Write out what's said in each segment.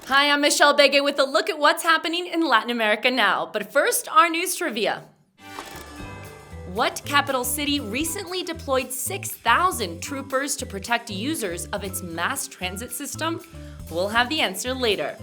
Hi, I'm Michelle Begue with a look at what's happening in Latin America now. But first, our news trivia. What capital city recently deployed 6,000 troopers to protect users of its mass transit system? We'll have the answer later.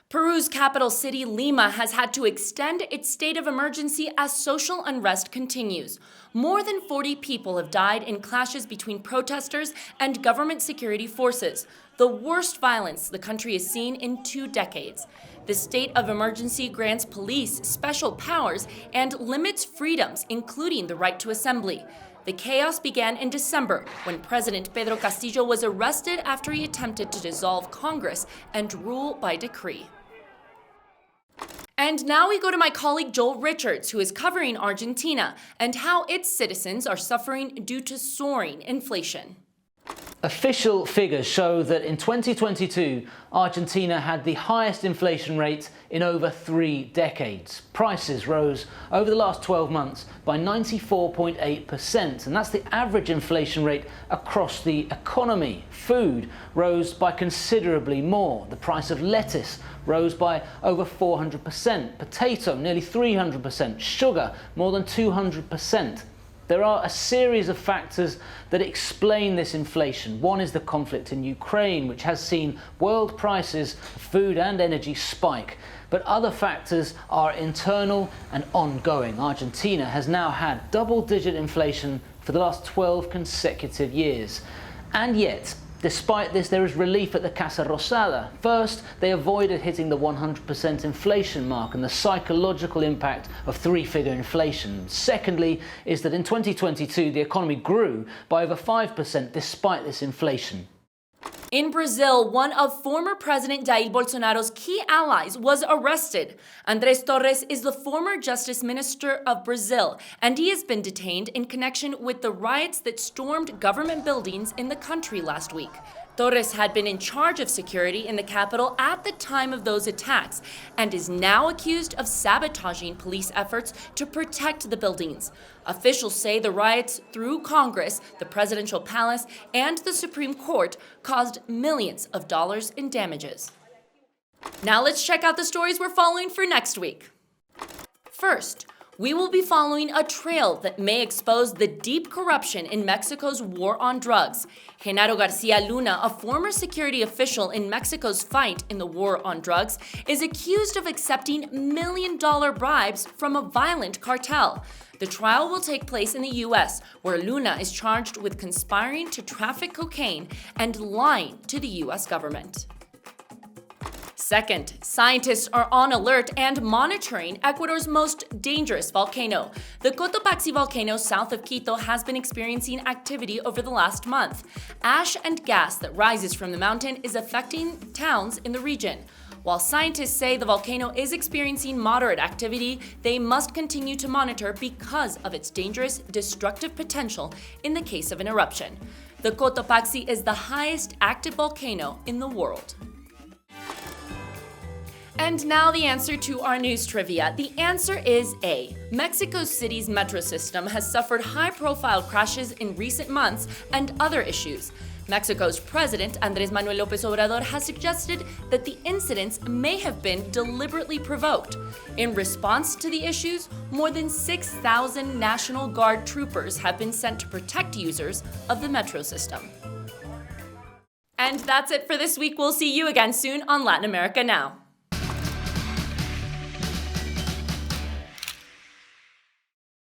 Peru's capital city, Lima, has had to extend its state of emergency as social unrest continues. More than 40 people have died in clashes between protesters and government security forces, the worst violence the country has seen in 2 decades. The state of emergency grants police special powers and limits freedoms, including the right to assembly. The chaos began in December when President Pedro Castillo was arrested after he attempted to dissolve Congress and rule by decree. And now we go to my colleague Joel Richards, who is covering Argentina and how its citizens are suffering due to soaring inflation. Official figures show that in 2022, Argentina had the highest inflation rate in over 3 decades. Prices rose over the last 12 months by 94.8%, and that's the average inflation rate across the economy. Food rose by considerably more. The price of lettuce rose by over 400%, potato nearly 300%, sugar more than 200%. There are a series of factors that explain this inflation. One is the conflict in Ukraine, which has seen world prices of food and energy spike. But other factors are internal and ongoing. Argentina has now had double-digit inflation for the last 12 consecutive years. And yet, despite this, there is relief at the Casa Rosada. First, they avoided hitting the 100% inflation mark and the psychological impact of 3-figure inflation. Secondly, is that in 2022, the economy grew by over 5% despite this inflation. In Brazil, one of former President Jair Bolsonaro's key allies was arrested. Andrés Torres is the former Justice Minister of Brazil, and he has been detained in connection with the riots that stormed government buildings in the country last week. Torres had been in charge of security in the capital at the time of those attacks and is now accused of sabotaging police efforts to protect the buildings. Officials say the riots through Congress, the presidential palace, and the Supreme Court caused millions of dollars in damages. Now let's check out the stories we're following for next week. First, we will be following a trail that may expose the deep corruption in Mexico's war on drugs. Genaro Garcia Luna, a former security official in Mexico's fight in the war on drugs, is accused of accepting million-dollar bribes from a violent cartel. The trial will take place in the U.S., where Luna is charged with conspiring to traffic cocaine and lying to the U.S. government. Second, scientists are on alert and monitoring Ecuador's most dangerous volcano. The Cotopaxi volcano south of Quito has been experiencing activity over the last month. Ash and gas that rises from the mountain is affecting towns in the region. While scientists say the volcano is experiencing moderate activity, they must continue to monitor because of its dangerous, destructive potential in the case of an eruption. The Cotopaxi is the highest active volcano in the world. And now the answer to our news trivia. The answer is A. Mexico City's metro system has suffered high-profile crashes in recent months and other issues. Mexico's president, Andrés Manuel López Obrador, has suggested that the incidents may have been deliberately provoked. In response to the issues, more than 6,000 National Guard troopers have been sent to protect users of the metro system. And that's it for this week. We'll see you again soon on Latin America Now.